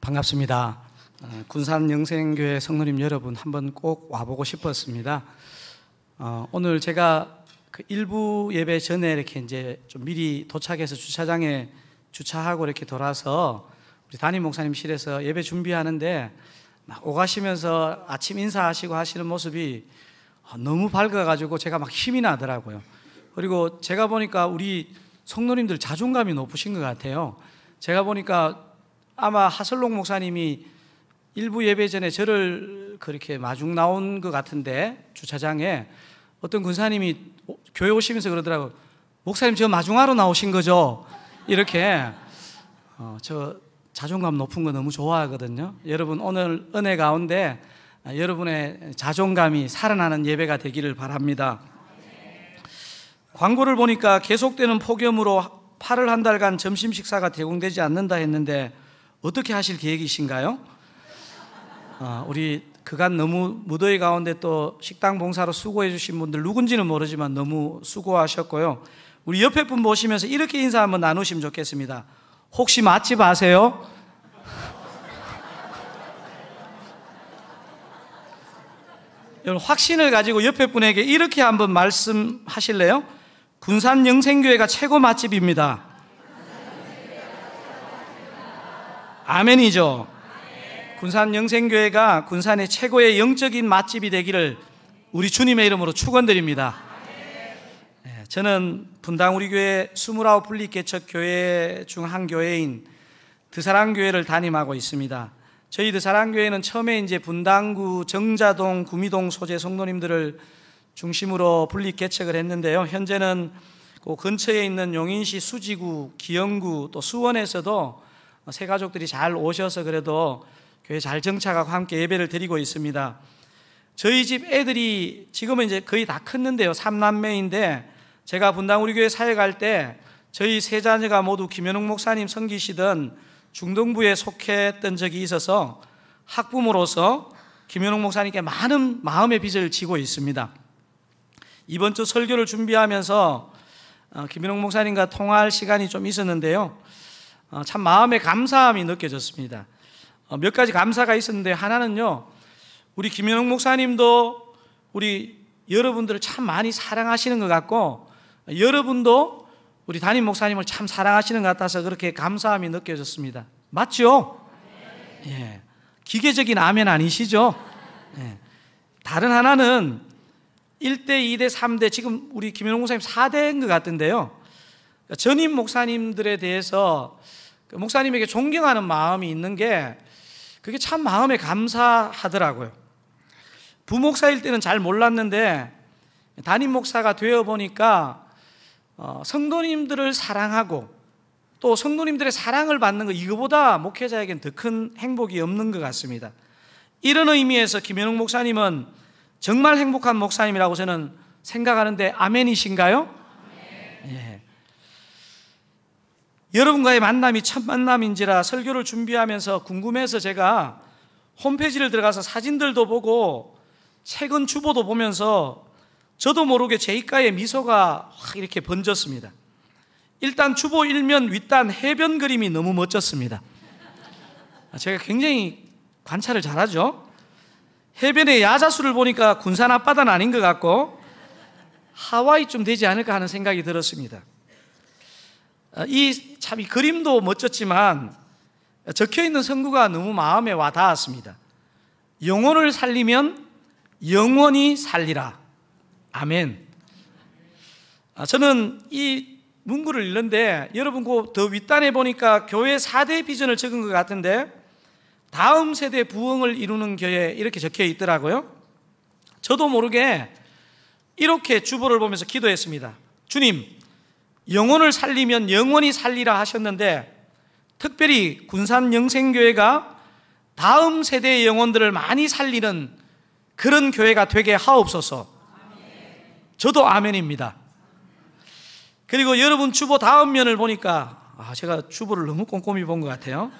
반갑습니다. 군산 영생교회 성도님 여러분 한번 꼭 와보고 싶었습니다. 오늘 제가 그 일부 예배 전에 이렇게 이제 좀 미리 도착해서 주차장에 주차하고 이렇게 돌아서 우리 담임 목사님실에서 예배 준비하는데 막 오가시면서 아침 인사하시고 하시는 모습이 너무 밝아가지고 제가 막 힘이 나더라고요. 그리고 제가 보니까 우리 성도님들 자존감이 높으신 것 같아요. 제가 보니까 아마 하설록 목사님이 일부 예배 전에 저를 그렇게 마중 나온 것 같은데 주차장에 어떤 군사님이 교회 오시면서 그러더라고요. 목사님 저 마중하러 나오신 거죠? 이렇게 저 자존감 높은 거 너무 좋아하거든요. 여러분 오늘 은혜 가운데 여러분의 자존감이 살아나는 예배가 되기를 바랍니다. 광고를 보니까 계속되는 폭염으로 8월 한 달간 점심 식사가 제공되지 않는다 했는데 어떻게 하실 계획이신가요? 우리 그간 너무 무더위 가운데 또 식당 봉사로 수고해 주신 분들 누군지는 모르지만 너무 수고하셨고요. 우리 옆에 분 보시면서 이렇게 인사 한번 나누시면 좋겠습니다. 혹시 맛집 아세요? 여러분 확신을 가지고 옆에 분에게 이렇게 한번 말씀하실래요? 군산 영생교회가 최고 맛집입니다. 아멘이죠. 군산 영생교회가 군산의 최고의 영적인 맛집이 되기를 우리 주님의 이름으로 축원드립니다. 저는 분당 우리 교회 29 분립개척 교회 중 한 교회인 드사랑교회를 담임하고 있습니다. 저희 드사랑교회는 처음에 이제 분당구 정자동, 구미동 소재 성도님들을 중심으로 분립개척을 했는데요. 현재는 그 근처에 있는 용인시 수지구, 기영구, 또 수원에서도 새 가족들이 잘 오셔서 그래도 교회 잘 정착하고 함께 예배를 드리고 있습니다. 저희 집 애들이 지금은 이제 거의 다 컸는데요. 3남매인데 제가 분당 우리 교회 사회 갈 때 저희 세 자녀가 모두 김현웅 목사님 섬기시던 중동부에 속했던 적이 있어서 학부모로서 김현웅 목사님께 많은 마음의 빚을 지고 있습니다. 이번 주 설교를 준비하면서 김현웅 목사님과 통화할 시간이 좀 있었는데요. 참 마음의 감사함이 느껴졌습니다. 몇 가지 감사가 있었는데 하나는요, 우리 김현웅 목사님도 우리 여러분들을 참 많이 사랑하시는 것 같고 여러분도 우리 담임 목사님을 참 사랑하시는 것 같아서 그렇게 감사함이 느껴졌습니다. 맞죠? 예. 기계적인 아멘 아니시죠? 예. 다른 하나는 1대, 2대, 3대, 지금 우리 김현웅 목사님 4대인 것 같은데요. 전임 목사님들에 대해서 목사님에게 존경하는 마음이 있는 게 그게 참 마음에 감사하더라고요. 부목사일 때는 잘 몰랐는데 담임 목사가 되어보니까 성도님들을 사랑하고 또 성도님들의 사랑을 받는 거 이거보다 목회자에겐 더 큰 행복이 없는 것 같습니다. 이런 의미에서 김현웅 목사님은 정말 행복한 목사님이라고 저는 생각하는데 아멘이신가요? 예. 여러분과의 만남이 첫 만남인지라 설교를 준비하면서 궁금해서 제가 홈페이지를 들어가서 사진들도 보고 최근 주보도 보면서 저도 모르게 제 입가에 미소가 확 이렇게 번졌습니다. 일단 주보 일면 윗단 해변 그림이 너무 멋졌습니다. 제가 굉장히 관찰을 잘하죠. 해변의 야자수를 보니까 군산 앞바다는 아닌 것 같고 하와이쯤 되지 않을까 하는 생각이 들었습니다. 이 그림도 멋졌지만 적혀있는 선구가 너무 마음에 와 닿았습니다. 영혼을 살리면 영원히 살리라. 아멘. 저는 이 문구를 읽는데 여러분 그 더 윗단에 보니까 교회 4대 비전을 적은 것 같은데 다음 세대 부흥을 이루는 교회 이렇게 적혀 있더라고요. 저도 모르게 이렇게 주보를 보면서 기도했습니다. 주님, 영혼을 살리면 영원히 살리라 하셨는데 특별히 군산 영생교회가 다음 세대의 영혼들을 많이 살리는 그런 교회가 되게 하옵소서. 저도 아멘입니다. 그리고 여러분 주보 다음 면을 보니까 제가 주보를 너무 꼼꼼히 본 것 같아요.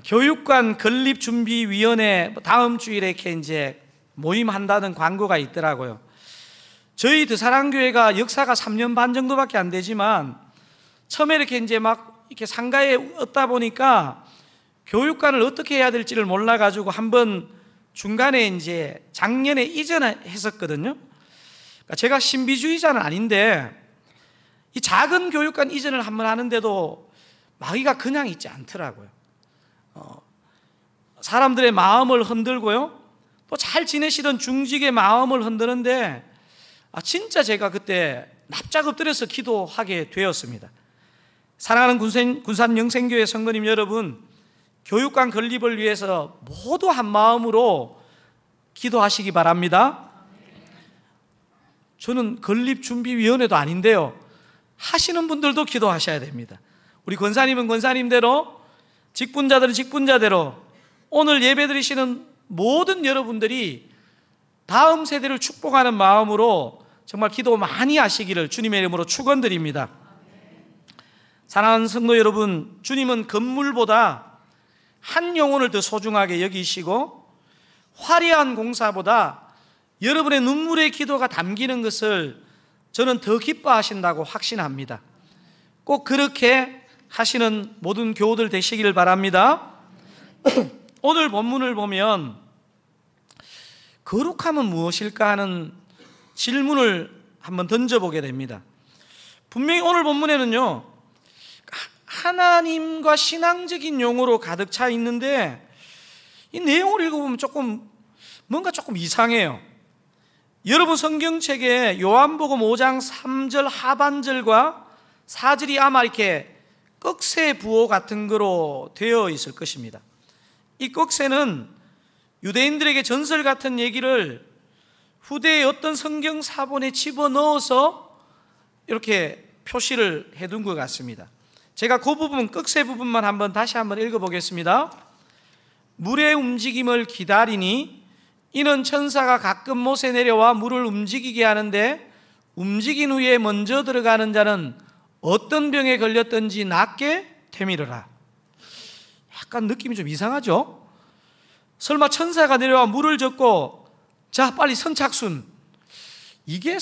교육관 건립준비위원회 다음 주일에 이렇게 이제 모임한다는 광고가 있더라고요. 저희 드사랑교회가 역사가 3년 반 정도밖에 안 되지만 처음에 이렇게 이제 막 이렇게 상가에 얻다 보니까 교육관을 어떻게 해야 될지를 몰라가지고 한번 중간에 이제 작년에 이전했었거든요. 그러니까 제가 신비주의자는 아닌데 이 작은 교육관 이전을 한번 하는데도 마귀가 그냥 있지 않더라고요. 사람들의 마음을 흔들고요, 또 잘 지내시던 중직의 마음을 흔드는데 진짜 제가 그때 납작 엎드려서 기도하게 되었습니다. 사랑하는 군산 영생교회 성도님 여러분, 교육관 건립을 위해서 모두 한 마음으로 기도하시기 바랍니다. 저는 건립준비위원회도 아닌데요, 하시는 분들도 기도하셔야 됩니다. 우리 권사님은 권사님대로, 직분자들은 직분자대로, 오늘 예배드리시는 모든 여러분들이 다음 세대를 축복하는 마음으로 정말 기도 많이 하시기를 주님의 이름으로 축원드립니다. 사랑하는 성도 여러분, 주님은 건물보다 한 영혼을 더 소중하게 여기시고 화려한 공사보다 여러분의 눈물의 기도가 담기는 것을 저는 더 기뻐하신다고 확신합니다. 꼭 그렇게 하시는 모든 교우들 되시기를 바랍니다. 오늘 본문을 보면 거룩함은 무엇일까 하는 질문을 한번 던져보게 됩니다. 분명히 오늘 본문에는요, 하나님과 신앙적인 용어로 가득 차 있는데 이 내용을 읽어보면 뭔가 조금 이상해요. 여러분 성경책에 요한복음 5장 3절 하반절과 4절이 아마 이렇게 꺽쇠 부호 같은 거로 되어 있을 것입니다. 이 꺽쇠는 유대인들에게 전설 같은 얘기를 후대의 어떤 성경 사본에 집어넣어서 이렇게 표시를 해둔 것 같습니다. 제가 그 부분, 꺽쇠 부분만 다시 한번 읽어보겠습니다. 물의 움직임을 기다리니 이는 천사가 가끔 못에 내려와 물을 움직이게 하는데 움직인 후에 먼저 들어가는 자는 어떤 병에 걸렸든지 낫게 되밀어라. 약간 느낌이 좀 이상하죠? 설마 천사가 내려와 물을 젓고 자 빨리 선착순, 이게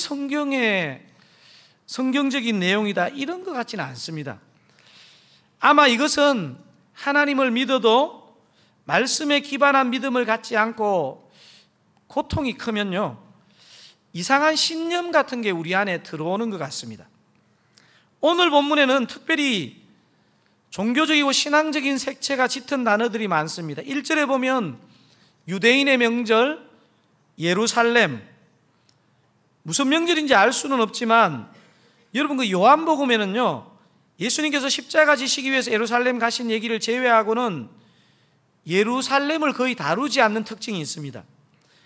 성경적인 내용이다 이런 것 같지는 않습니다. 아마 이것은 하나님을 믿어도 말씀에 기반한 믿음을 갖지 않고 고통이 크면요, 이상한 신념 같은 게 우리 안에 들어오는 것 같습니다. 오늘 본문에는 특별히 종교적이고 신앙적인 색채가 짙은 단어들이 많습니다. 1절에 보면 유대인의 명절 예루살렘, 무슨 명절인지 알 수는 없지만 여러분 그 요한복음에는요, 예수님께서 십자가 지시기 위해서 예루살렘 가신 얘기를 제외하고는 예루살렘을 거의 다루지 않는 특징이 있습니다.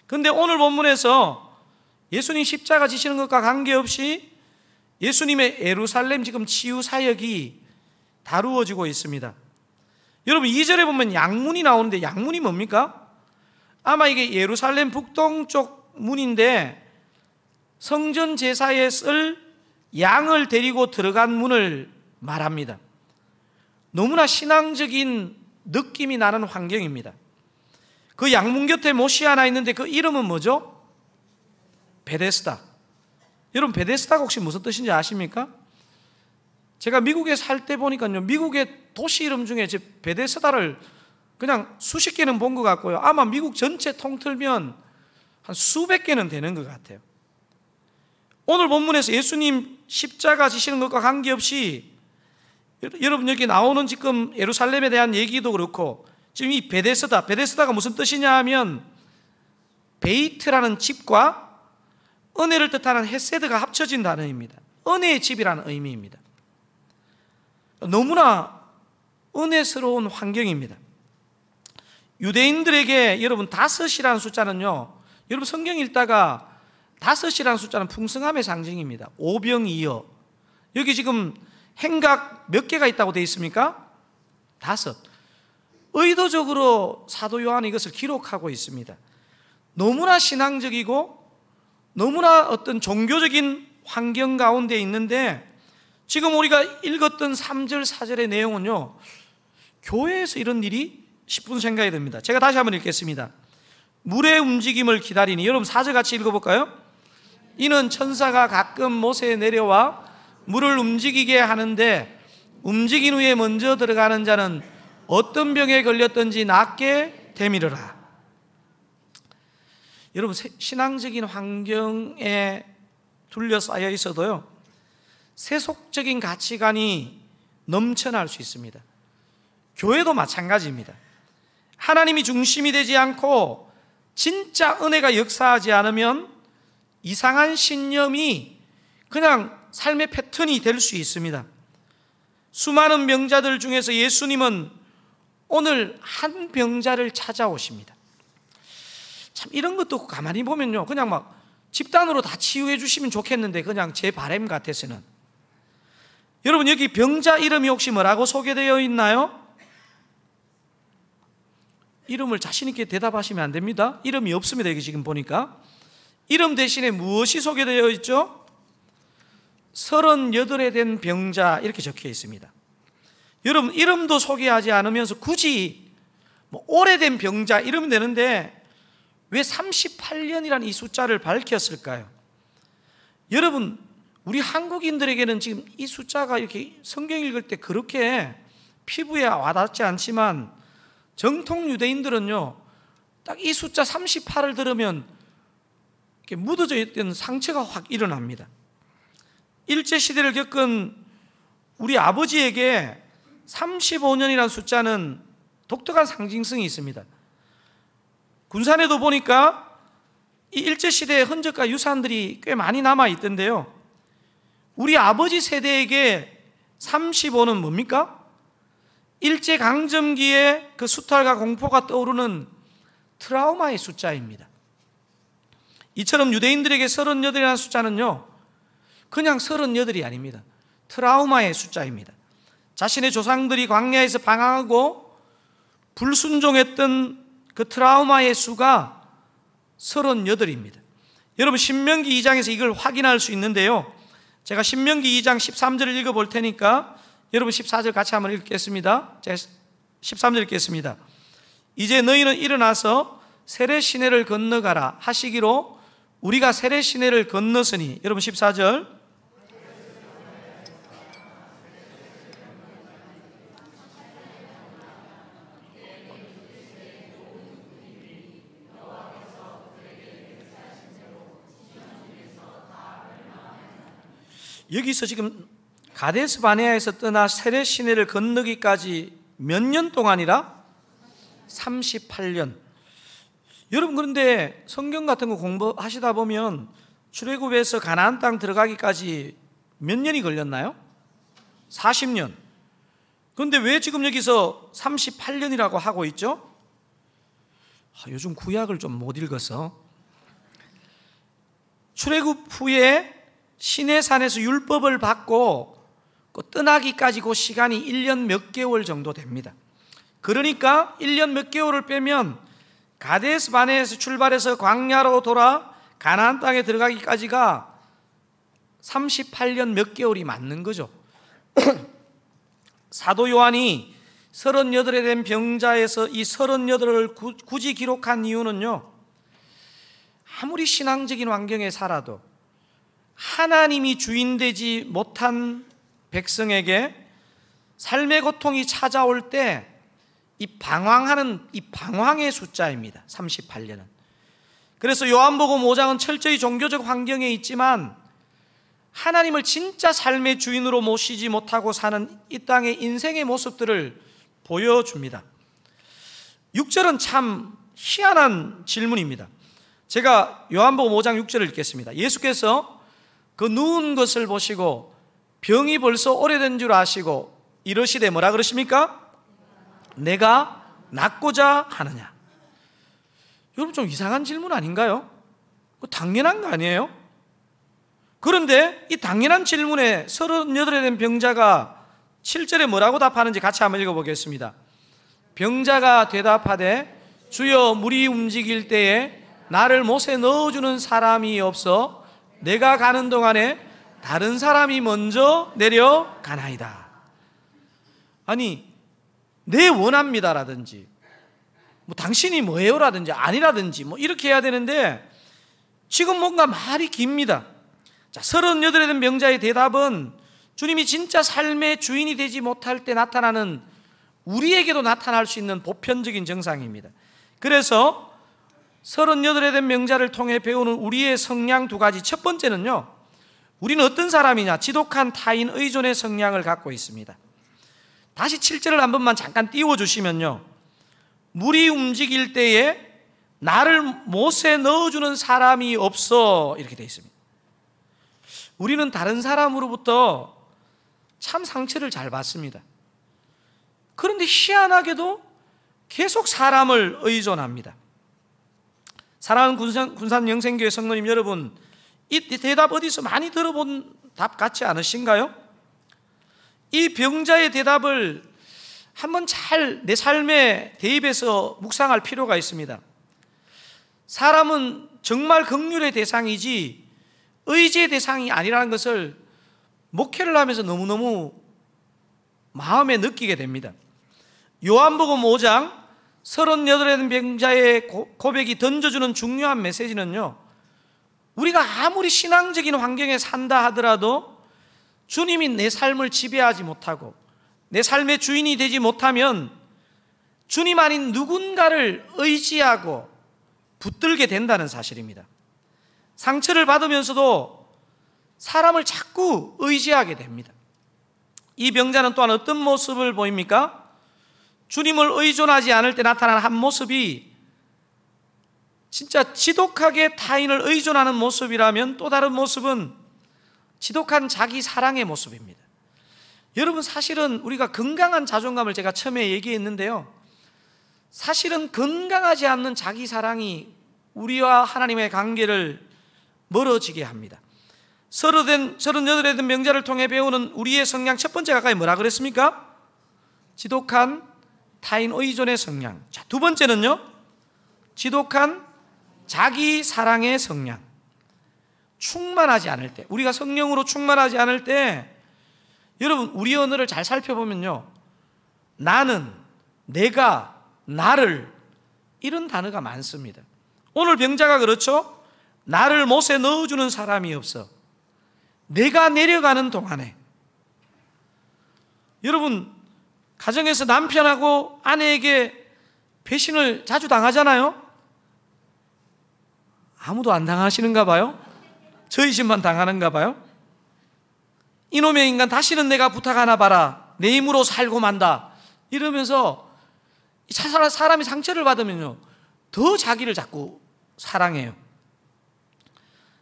그런데 오늘 본문에서 예수님 십자가 지시는 것과 관계없이 예수님의 예루살렘 지금 치유 사역이 다루어지고 있습니다. 여러분 2절에 보면 양문이 나오는데 양문이 뭡니까? 아마 이게 예루살렘 북동쪽 문인데 성전 제사에 쓸 양을 데리고 들어간 문을 말합니다. 너무나 신앙적인 느낌이 나는 환경입니다. 그 양문 곁에 못이 하나 있는데 그 이름은 뭐죠? 베데스다. 여러분 베데스다가 혹시 무슨 뜻인지 아십니까? 제가 미국에 살 때 보니까요, 미국의 도시 이름 중에 베데스다를 그냥 수십 개는 본 것 같고요, 아마 미국 전체 통틀면 한 수백 개는 되는 것 같아요. 오늘 본문에서 예수님 십자가 지시는 것과 관계없이 여러분 여기 나오는 지금 예루살렘에 대한 얘기도 그렇고 지금 이 베데스다가 무슨 뜻이냐 하면 베이트라는 집과 은혜를 뜻하는 헤세드가 합쳐진 단어입니다. 은혜의 집이라는 의미입니다. 너무나 은혜스러운 환경입니다. 유대인들에게 여러분 5이라는 숫자는요, 여러분 성경 읽다가 5이라는 숫자는 풍성함의 상징입니다. 오병이어. 여기 지금 행각 몇 개가 있다고 되어 있습니까? 5. 의도적으로 사도 요한이 이것을 기록하고 있습니다. 너무나 신앙적이고 너무나 어떤 종교적인 환경 가운데 있는데 지금 우리가 읽었던 3절 4절의 내용은요, 교회에서 이런 일이 싶은 생각이 듭니다. 제가 다시 한번 읽겠습니다. 물의 움직임을 기다리니, 여러분 4절 같이 읽어볼까요? 이는 천사가 가끔 못에 내려와 물을 움직이게 하는데 움직인 후에 먼저 들어가는 자는 어떤 병에 걸렸든지 낫게 되밀어라. 여러분, 신앙적인 환경에 둘러싸여 있어도요, 세속적인 가치관이 넘쳐날 수 있습니다. 교회도 마찬가지입니다. 하나님이 중심이 되지 않고 진짜 은혜가 역사하지 않으면 이상한 신념이 그냥 삶의 패턴이 될 수 있습니다. 수많은 병자들 중에서 예수님은 오늘 한 병자를 찾아오십니다. 참 이런 것도 가만히 보면요, 그냥 막 집단으로 다 치유해 주시면 좋겠는데 그냥 제 바람 같아서는. 여러분, 여기 병자 이름이 혹시 뭐라고 소개되어 있나요? 이름을 자신 있게 대답하시면 안 됩니다. 이름이 없습니다. 여기 지금 보니까 이름 대신에 무엇이 소개되어 있죠? 38에 된 병자 이렇게 적혀 있습니다. 여러분, 이름도 소개하지 않으면서 굳이 오래된 병자 이러면 되는데 왜 38년이라는 이 숫자를 밝혔을까요? 여러분, 우리 한국인들에게는 지금 이 숫자가 이렇게 성경 읽을 때 그렇게 피부에 와닿지 않지만 정통 유대인들은요, 딱 이 숫자 38을 들으면 이렇게 묻어져 있던 상처가 확 일어납니다. 일제시대를 겪은 우리 아버지에게 35년이라는 숫자는 독특한 상징성이 있습니다. 군산에도 보니까 이 일제시대의 흔적과 유산들이 꽤 많이 남아있던데요, 우리 아버지 세대에게 35는 뭡니까? 일제강점기에 그 수탈과 공포가 떠오르는 트라우마의 숫자입니다. 이처럼 유대인들에게 38이라는 숫자는요, 그냥 38이 아닙니다. 트라우마의 숫자입니다. 자신의 조상들이 광야에서 방황하고 불순종했던 그 트라우마의 수가 38입니다. 여러분, 신명기 2장에서 이걸 확인할 수 있는데요, 제가 신명기 2장 13절을 읽어볼 테니까 여러분 14절 같이 한번 읽겠습니다. 제가 13절 읽겠습니다. 이제 너희는 일어나서 세례 시내를 건너가라 하시기로 우리가 세례 시내를 건넜으니, 여러분 14절, 여기서 지금 가데스 바네아에서 떠나 세례 시내를 건너기까지 몇 년 동안이라? 38년. 여러분, 그런데 성경 같은 거 공부하시다 보면 출애굽에서 가나안 땅 들어가기까지 몇 년이 걸렸나요? 40년. 그런데 왜 지금 여기서 38년이라고 하고 있죠? 요즘 구약을 좀 못 읽어서. 출애굽 후에 시내산에서 율법을 받고 떠나기까지 그 시간이 1년 몇 개월 정도 됩니다. 그러니까 1년 몇 개월을 빼면 가데스 바네에서 출발해서 광야로 돌아 가나안 땅에 들어가기까지가 38년 몇 개월이 맞는 거죠. 사도 요한이 38에 된 병자에서 이 38을 굳이 기록한 이유는요, 아무리 신앙적인 환경에 살아도 하나님이 주인되지 못한 백성에게 삶의 고통이 찾아올 때 이 방황하는 이 방황의 숫자입니다. 38년은. 그래서 요한복음 5장은 철저히 종교적 환경에 있지만 하나님을 진짜 삶의 주인으로 모시지 못하고 사는 이 땅의 인생의 모습들을 보여줍니다. 6절은 참 희한한 질문입니다. 제가 요한복음 5장 6절을 읽겠습니다. 예수께서 그 누운 것을 보시고 병이 벌써 오래된 줄 아시고 이러시되, 뭐라 그러십니까? 내가 낫고자 하느냐. 여러분, 좀 이상한 질문 아닌가요? 당연한 거 아니에요? 그런데 이 당연한 질문에 38에 된 병자가 7절에 뭐라고 답하는지 같이 한번 읽어보겠습니다. 병자가 대답하되 주여, 물이 움직일 때에 나를 못에 넣어주는 사람이 없어 내가 가는 동안에 다른 사람이 먼저 내려가나이다. 아니, 네 원합니다라든지 당신이 뭐예요 라든지 아니라든지 이렇게 해야 되는데 지금 뭔가 말이 깁니다. 자, 38에 된 병자의 대답은 주님이 진짜 삶의 주인이 되지 못할 때 나타나는 우리에게도 나타날 수 있는 보편적인 증상입니다. 그래서 38에 된 명자를 통해 배우는 우리의 성향 두 가지. 첫 번째는요, 우리는 어떤 사람이냐? 지독한 타인 의존의 성향을 갖고 있습니다. 다시 7절을 한 번만 잠깐 띄워주시면요, 물이 움직일 때에 나를 못에 넣어주는 사람이 없어, 이렇게 되어 있습니다. 우리는 다른 사람으로부터 참 상처를 잘 받습니다. 그런데 희한하게도 계속 사람을 의존합니다. 사랑하는 군산 영생교회 성도님 여러분, 이 대답 어디서 많이 들어본 답 같지 않으신가요? 이 병자의 대답을 한번 잘 내 삶에 대입해서 묵상할 필요가 있습니다. 사람은 정말 긍휼의 대상이지 의지의 대상이 아니라는 것을 목회를 하면서 너무너무 마음에 느끼게 됩니다. 요한복음 5장 38의 병자의 고백이 던져주는 중요한 메시지는요, 우리가 아무리 신앙적인 환경에 산다 하더라도 주님이 내 삶을 지배하지 못하고 내 삶의 주인이 되지 못하면 주님 아닌 누군가를 의지하고 붙들게 된다는 사실입니다. 상처를 받으면서도 사람을 자꾸 의지하게 됩니다. 이 병자는 또한 어떤 모습을 보입니까? 주님을 의존하지 않을 때 나타나는 한 모습이 진짜 지독하게 타인을 의존하는 모습이라면, 또 다른 모습은 지독한 자기 사랑의 모습입니다. 여러분, 사실은 우리가 건강한 자존감을 제가 처음에 얘기했는데요, 사실은 건강하지 않는 자기 사랑이 우리와 하나님의 관계를 멀어지게 합니다. 38에 든 명자를 통해 배우는 우리의 성향, 첫 번째 가까이 뭐라 그랬습니까? 지독한 타인 의존의 성향. 자, 두 번째는요, 지독한 자기 사랑의 성향. 충만하지 않을 때, 우리가 성령으로 충만하지 않을 때, 여러분, 우리 언어를 잘 살펴보면요, 나는, 내가, 나를, 이런 단어가 많습니다. 오늘 병자가 그렇죠? 나를 못에 넣어주는 사람이 없어. 내가 내려가는 동안에. 여러분, 가정에서 남편하고 아내에게 배신을 자주 당하잖아요? 아무도 안 당하시는가 봐요? 저희 집만 당하는가 봐요? 이놈의 인간, 다시는 내가 부탁하나 봐라, 내 힘으로 살고 만다, 이러면서 사람이 상처를 받으면요, 더 자기를 자꾸 사랑해요.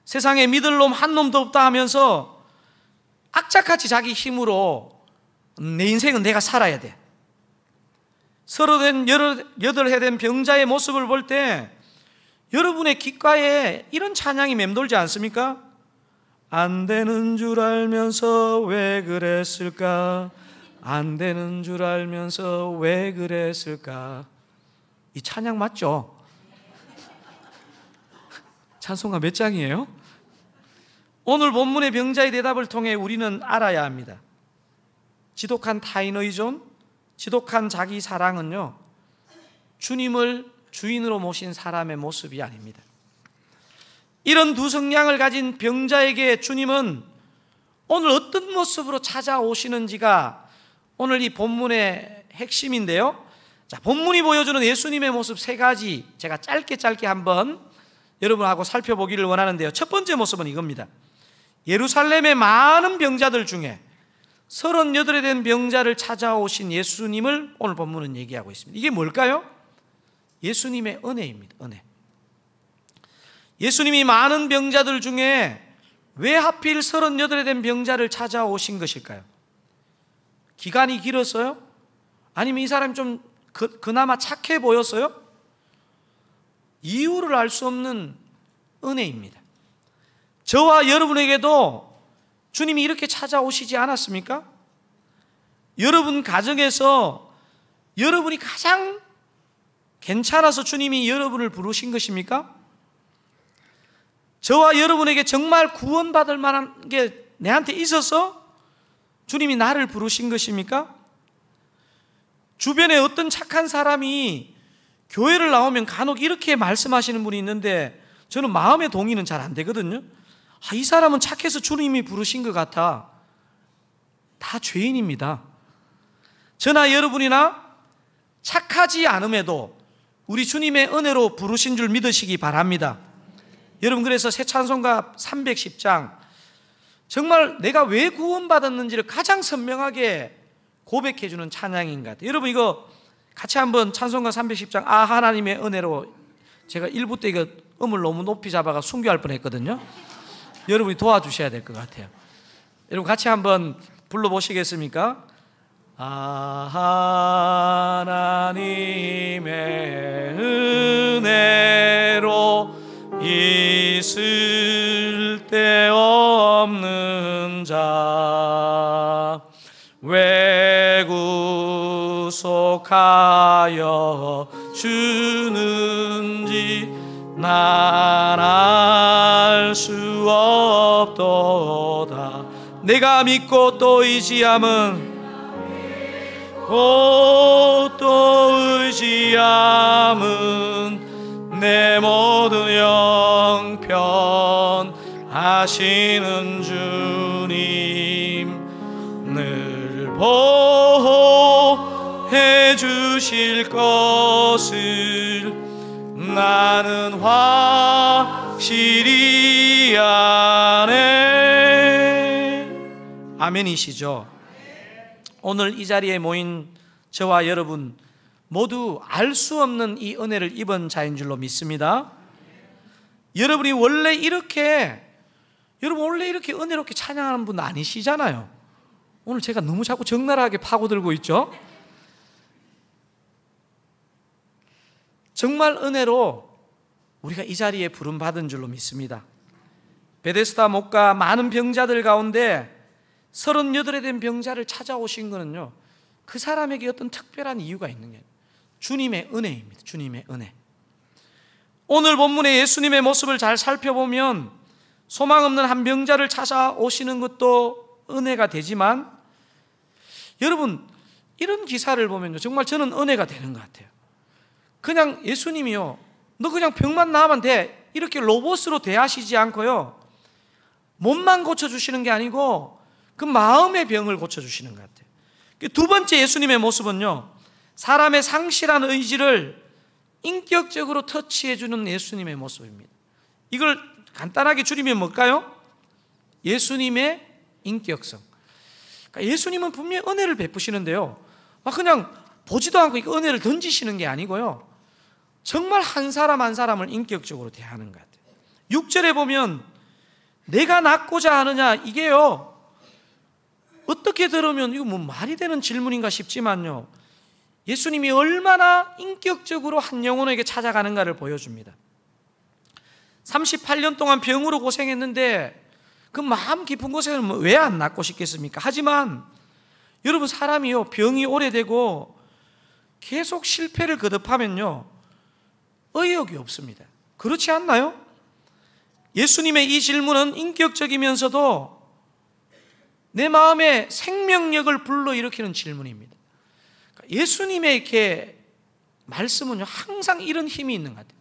세상에 믿을 놈 한 놈도 없다 하면서 악착같이 자기 힘으로 내 인생은 내가 살아야 돼. 38해 된 병자의 모습을 볼 때 여러분의 귓가에 이런 찬양이 맴돌지 않습니까? 안 되는 줄 알면서 왜 그랬을까? 안 되는 줄 알면서 왜 그랬을까? 이 찬양 맞죠? 찬송가 몇 장이에요? 오늘 본문의 병자의 대답을 통해 우리는 알아야 합니다. 지독한 타인 의존, 지독한 자기 사랑은요, 주님을 주인으로 모신 사람의 모습이 아닙니다. 이런 두 성향을 가진 병자에게 주님은 오늘 어떤 모습으로 찾아오시는지가 오늘 이 본문의 핵심인데요. 자, 본문이 보여주는 예수님의 모습 세 가지 제가 짧게 한번 여러분하고 살펴보기를 원하는데요. 첫 번째 모습은 이겁니다. 예루살렘의 많은 병자들 중에 38에 된 병자를 찾아오신 예수님을 오늘 본문은 얘기하고 있습니다. 이게 뭘까요? 예수님의 은혜입니다. 은혜. 예수님이 많은 병자들 중에 왜 하필 38에 된 병자를 찾아오신 것일까요? 기간이 길었어요? 아니면 이 사람이 좀 그나마 착해 보였어요? 이유를 알 수 없는 은혜입니다. 저와 여러분에게도 주님이 이렇게 찾아오시지 않았습니까? 여러분 가정에서 여러분이 가장 괜찮아서 주님이 여러분을 부르신 것입니까? 저와 여러분에게 정말 구원받을 만한 게 내한테 있어서 주님이 나를 부르신 것입니까? 주변에 어떤 착한 사람이 교회를 나오면 간혹 이렇게 말씀하시는 분이 있는데 저는 마음의 동의는 잘 안 되거든요. 이 사람은 착해서 주님이 부르신 것 같아. 다 죄인입니다. 저나 여러분이나 착하지 않음에도 우리 주님의 은혜로 부르신 줄 믿으시기 바랍니다. 여러분, 그래서 새 찬송가 310장, 정말 내가 왜 구원받았는지를 가장 선명하게 고백해주는 찬양인 것 같아요. 여러분, 이거 같이 한번 찬송가 310장 아 하나님의 은혜로, 제가 1부 때 이거 음을 너무 높이 잡아가 순교할 뻔했거든요. 여러분이 도와주셔야 될 것 같아요. 여러분 같이 한번 불러보시겠습니까? 아 하나님의 은혜로 있을 데 없는 자 왜 구속하여 주는지 난 알 수 없도다. 내가 믿고 또 의지함은 또 의지함은 내 모든 형편 하시는 주님 늘 보호해 주실 것을 나는 확실히 아네. 아멘이시죠? 오늘 이 자리에 모인 저와 여러분 모두 알 수 없는 이 은혜를 입은 자인 줄로 믿습니다. 여러분이 원래 이렇게 은혜롭게 찬양하는 분 아니시잖아요. 오늘 제가 너무 자꾸 적나라하게 파고들고 있죠? 정말 은혜로 우리가 이 자리에 부름받은 줄로 믿습니다. 베데스다 목가 많은 병자들 가운데 38에 된 병자를 찾아오신 거는요, 그 사람에게 어떤 특별한 이유가 있는 게 주님의 은혜입니다. 주님의 은혜. 오늘 본문의 예수님의 모습을 잘 살펴보면 소망 없는 한 병자를 찾아오시는 것도 은혜가 되지만, 여러분 이런 기사를 보면요, 정말 저는 은혜가 되는 것 같아요. 그냥 예수님이요, 너 그냥 병만 나으면 돼, 이렇게 로봇으로 대하시지 않고요, 몸만 고쳐주시는 게 아니고 그 마음의 병을 고쳐주시는 것 같아요. 두 번째 예수님의 모습은요, 사람의 상실한 의지를 인격적으로 터치해주는 예수님의 모습입니다. 이걸 간단하게 줄이면 뭘까요? 예수님의 인격성. 그러니까 예수님은 분명히 은혜를 베푸시는데요, 그냥 보지도 않고 이 은혜를 던지시는 게 아니고요, 정말 한 사람 한 사람을 인격적으로 대하는 것 같아요. 6절에 보면 내가 낫고자 하느냐, 이게요, 어떻게 들으면 이거 뭐 말이 되는 질문인가 싶지만요, 예수님이 얼마나 인격적으로 한 영혼에게 찾아가는가를 보여줍니다. 38년 동안 병으로 고생했는데 그 마음 깊은 고생을 왜 안 낫고 싶겠습니까? 하지만 여러분, 사람이요, 병이 오래되고 계속 실패를 거듭하면요, 의욕이 없습니다. 그렇지 않나요? 예수님의 이 질문은 인격적이면서도 내 마음에 생명력을 불러일으키는 질문입니다. 예수님의 이렇게 말씀은요, 항상 이런 힘이 있는 것 같아요.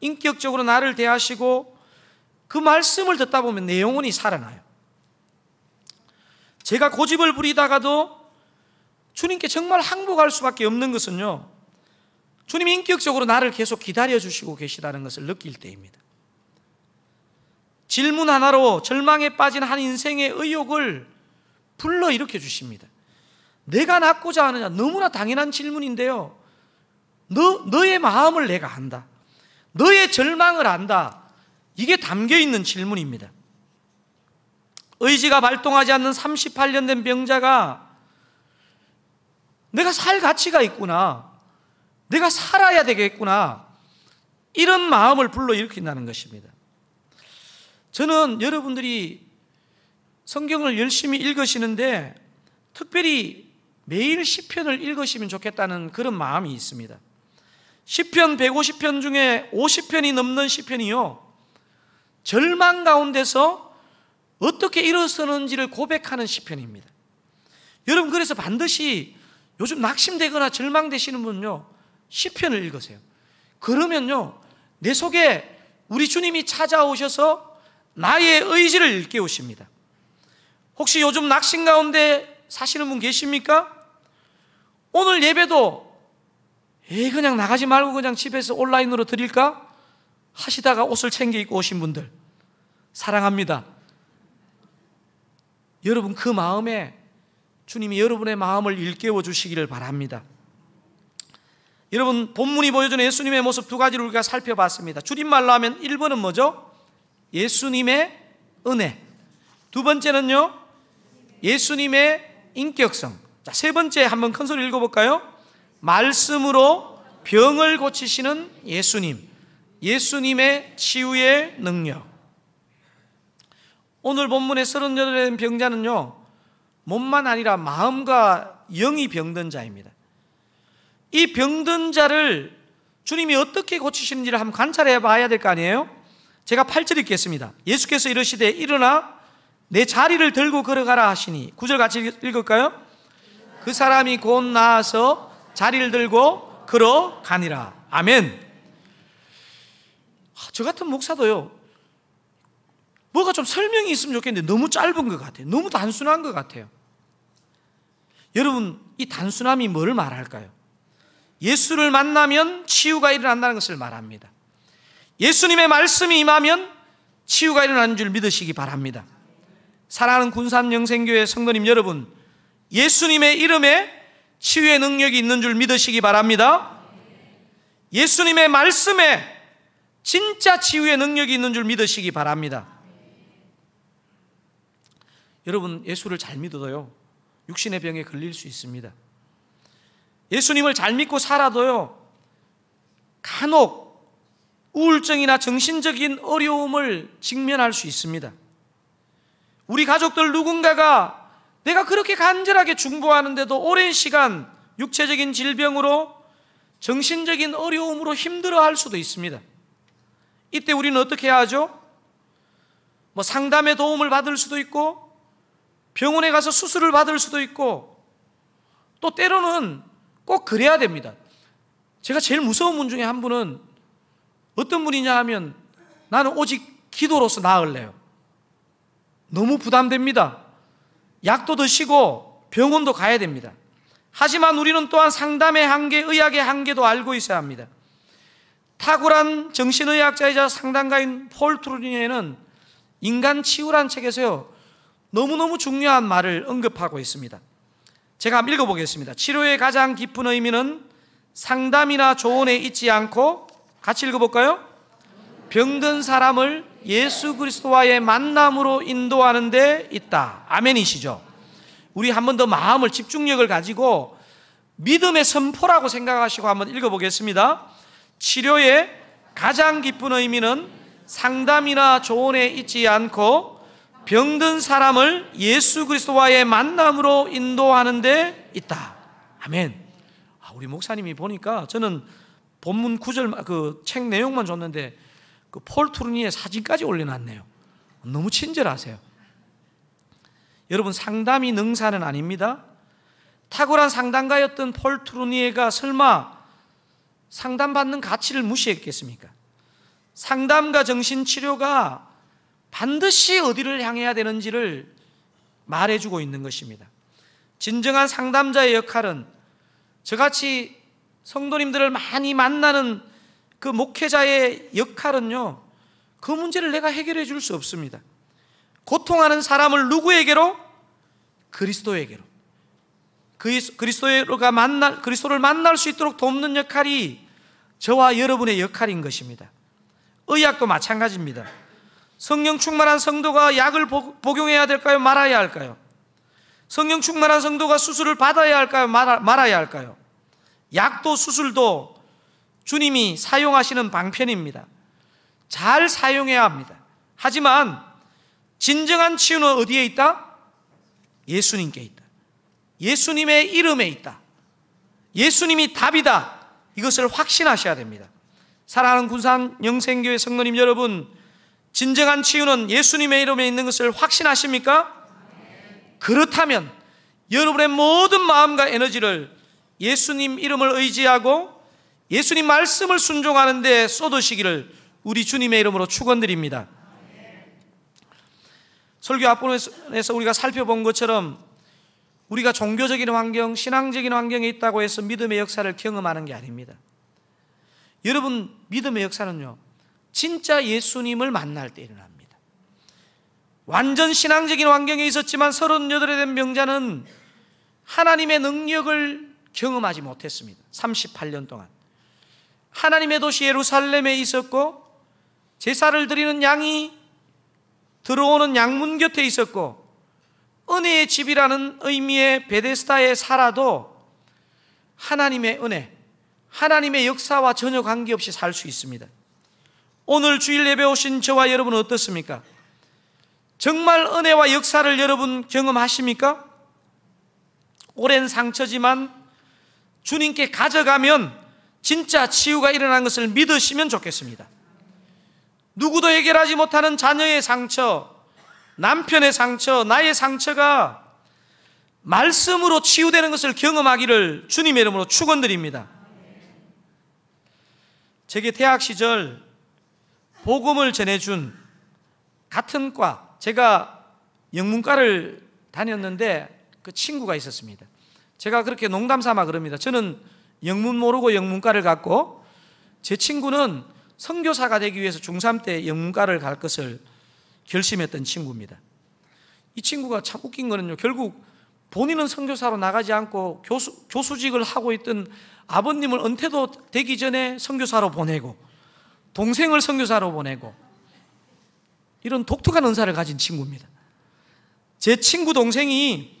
인격적으로 나를 대하시고 그 말씀을 듣다 보면 내 영혼이 살아나요. 제가 고집을 부리다가도 주님께 정말 항복할 수밖에 없는 것은요, 주님이 인격적으로 나를 계속 기다려주시고 계시다는 것을 느낄 때입니다. 질문 하나로 절망에 빠진 한 인생의 의욕을 불러일으켜 주십니다. 내가 낫고자 하느냐, 너무나 당연한 질문인데요, 너의 마음을 내가 안다, 너의 절망을 안다, 이게 담겨있는 질문입니다. 의지가 발동하지 않는 38년 된 병자가 내가 살 가치가 있구나, 내가 살아야 되겠구나, 이런 마음을 불러일으킨다는 것입니다. 저는 여러분들이 성경을 열심히 읽으시는데 특별히 매일 시편을 읽으시면 좋겠다는 그런 마음이 있습니다. 시편 150편 중에 50편이 넘는 시편이요, 절망 가운데서 어떻게 일어서는지를 고백하는 시편입니다. 여러분, 그래서 반드시 요즘 낙심되거나 절망되시는 분은요, 시편을 읽으세요. 그러면요, 내 속에 우리 주님이 찾아오셔서 나의 의지를 일깨우십니다. 혹시 요즘 낙심 가운데 사시는 분 계십니까? 오늘 예배도 그냥 나가지 말고 그냥 집에서 온라인으로 드릴까 하시다가 옷을 챙겨 입고 오신 분들 사랑합니다. 여러분, 그 마음에 주님이 여러분의 마음을 일깨워 주시기를 바랍니다. 여러분, 본문이 보여주는 예수님의 모습 두 가지를 우리가 살펴봤습니다. 줄임말로 하면 1번은 뭐죠? 예수님의 은혜. 두 번째는요, 예수님의 인격성. 자, 세 번째 한번 큰 소리 읽어볼까요? 말씀으로 병을 고치시는 예수님, 예수님의 치유의 능력. 오늘 본문의 38된 병자는요, 몸만 아니라 마음과 영이 병든 자입니다. 이 병든 자를 주님이 어떻게 고치시는지를 한번 관찰해 봐야 될 거 아니에요? 제가 8절 읽겠습니다. 예수께서 이르시되 일어나 내 자리를 들고 걸어가라 하시니, 9절 같이 읽을까요? 그 사람이 곧 나아서 자리를 들고 걸어가니라. 아멘. 저 같은 목사도요, 뭐가 좀 설명이 있으면 좋겠는데 너무 짧은 것 같아요. 너무 단순한 것 같아요. 여러분, 이 단순함이 뭘 말할까요? 예수를 만나면 치유가 일어난다는 것을 말합니다. 예수님의 말씀이 임하면 치유가 일어나는 줄 믿으시기 바랍니다. 사랑하는 군산영생교회 성도님 여러분, 예수님의 이름에 치유의 능력이 있는 줄 믿으시기 바랍니다. 예수님의 말씀에 진짜 치유의 능력이 있는 줄 믿으시기 바랍니다. 여러분, 예수를 잘 믿어도요, 육신의 병에 걸릴 수 있습니다. 예수님을 잘 믿고 살아도요, 간혹 우울증이나 정신적인 어려움을 직면할 수 있습니다. 우리 가족들 누군가가 내가 그렇게 간절하게 중보하는데도 오랜 시간 육체적인 질병으로 정신적인 어려움으로 힘들어할 수도 있습니다. 이때 우리는 어떻게 해야 하죠? 상담의 도움을 받을 수도 있고, 병원에 가서 수술을 받을 수도 있고, 또 때로는 꼭 그래야 됩니다. 제가 제일 무서운 분 중에 한 분은 어떤 분이냐 하면, 나는 오직 기도로서 나으래요. 너무 부담됩니다. 약도 드시고 병원도 가야 됩니다. 하지만 우리는 또한 상담의 한계, 의학의 한계도 알고 있어야 합니다. 탁월한 정신의학자이자 상담가인 폴 트루니에는 인간 치유란 책에서요, 너무너무 중요한 말을 언급하고 있습니다. 제가 한번 읽어보겠습니다. 치료의 가장 깊은 의미는 상담이나 조언에 있지 않고, 같이 읽어볼까요? 병든 사람을 예수 그리스도와의 만남으로 인도하는 데 있다. 아멘이시죠? 우리 한 번 더 마음을, 집중력을 가지고 믿음의 선포라고 생각하시고 한번 읽어보겠습니다. 치료의 가장 깊은 의미는 상담이나 조언에 있지 않고 병든 사람을 예수 그리스도와의 만남으로 인도하는 데 있다. 아멘. 우리 목사님이 보니까, 저는 본문 9절 그 책 내용만 줬는데 그 폴 트루니의 사진까지 올려놨네요. 너무 친절하세요. 여러분, 상담이 능사는 아닙니다. 탁월한 상담가였던 폴 트루니에가 설마 상담받는 가치를 무시했겠습니까? 상담과 정신치료가 반드시 어디를 향해야 되는지를 말해주고 있는 것입니다. 진정한 상담자의 역할은, 저같이 성도님들을 많이 만나는 그 목회자의 역할은요, 그 문제를 내가 해결해 줄 수 없습니다. 고통하는 사람을 누구에게로? 그리스도에게로. 그리스도를 만날 수 있도록 돕는 역할이 저와 여러분의 역할인 것입니다. 의학도 마찬가지입니다. 성령 충만한 성도가 약을 복용해야 될까요? 말아야 할까요? 성령 충만한 성도가 수술을 받아야 할까요? 말아야 할까요? 약도 수술도 주님이 사용하시는 방편입니다. 잘 사용해야 합니다. 하지만 진정한 치유는 어디에 있다? 예수님께 있다. 예수님의 이름에 있다. 예수님이 답이다. 이것을 확신하셔야 됩니다. 사랑하는 군산 영생교회 성도님 여러분, 진정한 치유는 예수님의 이름에 있는 것을 확신하십니까? 그렇다면 여러분의 모든 마음과 에너지를 예수님 이름을 의지하고 예수님 말씀을 순종하는 데 쏟으시기를 우리 주님의 이름으로 축원드립니다. 설교 앞부분에서 우리가 살펴본 것처럼 우리가 종교적인 환경, 신앙적인 환경에 있다고 해서 믿음의 역사를 경험하는 게 아닙니다. 여러분, 믿음의 역사는요, 진짜 예수님을 만날 때 일어납니다. 완전 신앙적인 환경에 있었지만 38에 된 병자는 하나님의 능력을 경험하지 못했습니다. 38년 동안 하나님의 도시 예루살렘에 있었고, 제사를 드리는 양이 들어오는 양문 곁에 있었고, 은혜의 집이라는 의미의 베데스다에 살아도 하나님의 은혜, 하나님의 역사와 전혀 관계없이 살 수 있습니다. 오늘 주일 예배 오신 저와 여러분은 어떻습니까? 정말 은혜와 역사를 여러분 경험하십니까? 오랜 상처지만 주님께 가져가면 진짜 치유가 일어난 것을 믿으시면 좋겠습니다. 누구도 해결하지 못하는 자녀의 상처, 남편의 상처, 나의 상처가 말씀으로 치유되는 것을 경험하기를 주님의 이름으로 축원드립니다. 제게 대학 시절 복음을 전해준 같은 과, 제가 영문과를 다녔는데 그 친구가 있었습니다. 제가 그렇게 농담 삼아 그럽니다. 저는 영문 모르고 영문과를 갔고, 제 친구는 선교사가 되기 위해서 중3 때 영문과를 갈 것을 결심했던 친구입니다. 이 친구가 참 웃긴 거는요, 결국 본인은 선교사로 나가지 않고 교수직을 하고 있던 아버님을 은퇴도 되기 전에 선교사로 보내고, 동생을 선교사로 보내고, 이런 독특한 은사를 가진 친구입니다. 제 친구 동생이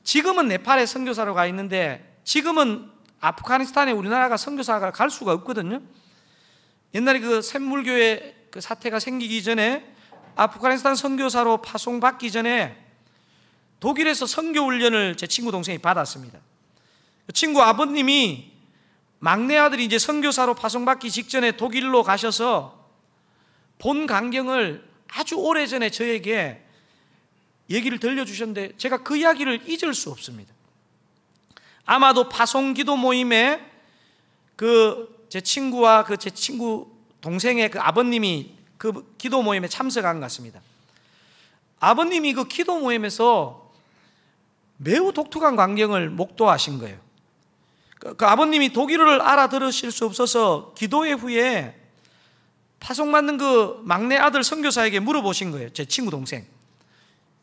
지금은 네팔에 선교사로 가 있는데, 지금은 아프가니스탄에 우리나라가 선교사가 갈 수가 없거든요. 옛날에 그 샘물교회 그 사태가 생기기 전에 아프가니스탄 선교사로 파송받기 전에 독일에서 선교 훈련을 제 친구 동생이 받았습니다. 그 친구 아버님이 막내 아들이 이제 선교사로 파송받기 직전에 독일로 가셔서 본 광경을 아주 오래전에 저에게 얘기를 들려주셨는데, 제가 그 이야기를 잊을 수 없습니다. 아마도 파송 기도 모임에 제 친구와 제 친구 동생의 그 아버님이 그 기도 모임에 참석한 것 같습니다. 아버님이 그 기도 모임에서 매우 독특한 광경을 목도하신 거예요. 그 아버님이 독일어를 알아들으실 수 없어서 기도회 후에 파송받는 그 막내 아들 선교사에게 물어보신 거예요. 제 친구 동생,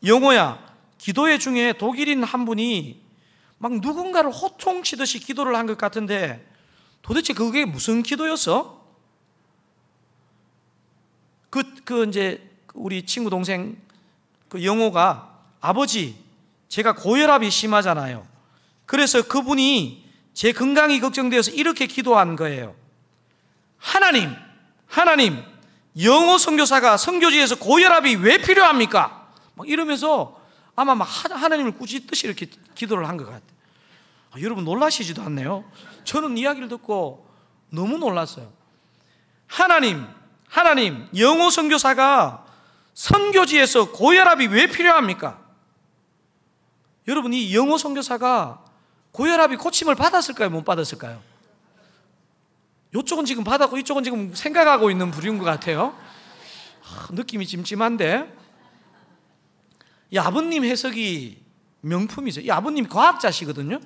영호야, 기도회 중에 독일인 한 분이 막 누군가를 호통치듯이 기도를 한 것 같은데 도대체 그게 무슨 기도였어? 이제 우리 친구 동생 그 영호가, 아버지, 제가 고혈압이 심하잖아요. 그래서 그분이 제 건강이 걱정되어서 이렇게 기도한 거예요. 하나님, 영호 선교사가 선교지에서 고혈압이 왜 필요합니까? 막 이러면서 아마 막 하나님을 꾸짖듯이 이렇게 기도를 한 것 같아요. 여러분 놀라시지도 않네요. 저는 이야기를 듣고 너무 놀랐어요. 하나님, 영호 선교사가 선교지에서 고혈압이 왜 필요합니까? 여러분, 이 영호 선교사가 고혈압이 고침을 받았을까요? 못 받았을까요? 이쪽은 지금 받았고 이쪽은 지금 생각하고 있는 부류인 것 같아요. 느낌이 찜찜한데, 이 아버님 해석이 명품이죠. 이 아버님이 과학자시거든요.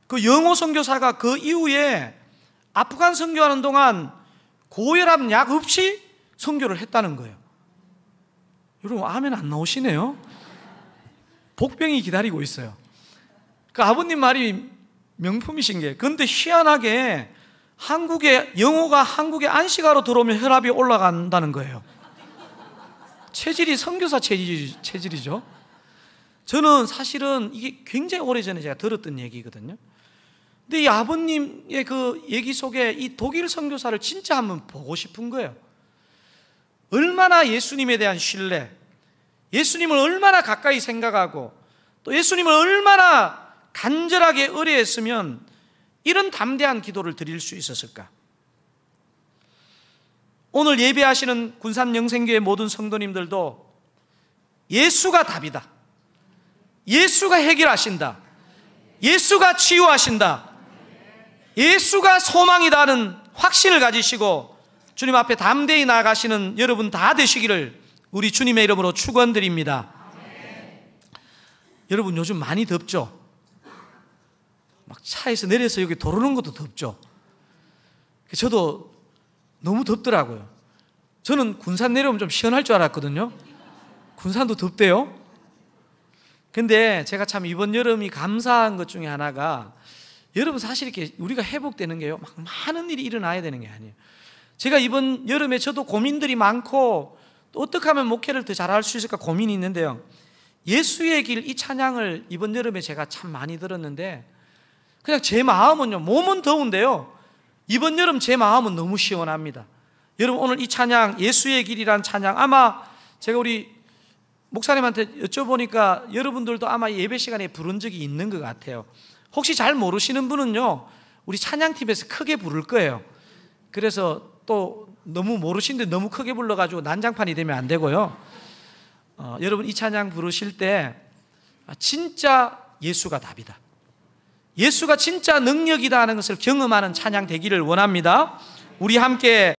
그 영호 선교사가 그 이후에 아프간 선교하는 동안 고혈압 약 없이 선교를 했다는 거예요. 여러분 아멘 안 나오시네요. 복병이 기다리고 있어요. 그 아버님 말이 명품이신 게, 그런데 희한하게 영호가 한국에 안식하러 들어오면 혈압이 올라간다는 거예요. 체질이 선교사 체질이죠. 저는 사실은 이게 굉장히 오래전에 제가 들었던 얘기거든요. 근데 이 아버님의 그 얘기 속에 이 독일 선교사를 진짜 한번 보고 싶은 거예요. 얼마나 예수님에 대한 신뢰, 예수님을 얼마나 가까이 생각하고 또 예수님을 얼마나 간절하게 의뢰했으면 이런 담대한 기도를 드릴 수 있었을까? 오늘 예배하시는 군산 영생교회 모든 성도님들도 예수가 답이다, 예수가 해결하신다, 예수가 치유하신다, 예수가 소망이다는 확신을 가지시고 주님 앞에 담대히 나아가시는 여러분 다 되시기를 우리 주님의 이름으로 축원드립니다. 여러분 요즘 많이 덥죠? 막 차에서 내려서 여기 도르는 것도 덥죠? 저도 너무 덥더라고요. 저는 군산 내려오면 좀 시원할 줄 알았거든요. 군산도 덥대요. 근데 제가 참 이번 여름이 감사한 것 중에 하나가, 여러분 사실 이렇게 우리가 회복되는 게요, 막 많은 일이 일어나야 되는 게 아니에요. 제가 이번 여름에 저도 고민들이 많고 또 어떻게 하면 목회를 더 잘할 수 있을까 고민이 있는데요, 예수의 길 이 찬양을 이번 여름에 제가 참 많이 들었는데, 그냥 제 마음은요, 몸은 더운데요, 이번 여름 제 마음은 너무 시원합니다. 여러분 오늘 이 찬양, 예수의 길이란 찬양, 아마 제가 우리 목사님한테 여쭤보니까 여러분들도 아마 예배 시간에 부른 적이 있는 것 같아요. 혹시 잘 모르시는 분은요, 우리 찬양팀에서 크게 부를 거예요. 그래서 또 너무 모르시는데 너무 크게 불러가지고 난장판이 되면 안 되고요. 여러분 이 찬양 부르실 때 진짜 예수가 답이다, 예수가 진짜 능력이다 하는 것을 경험하는 찬양 되기를 원합니다. 우리 함께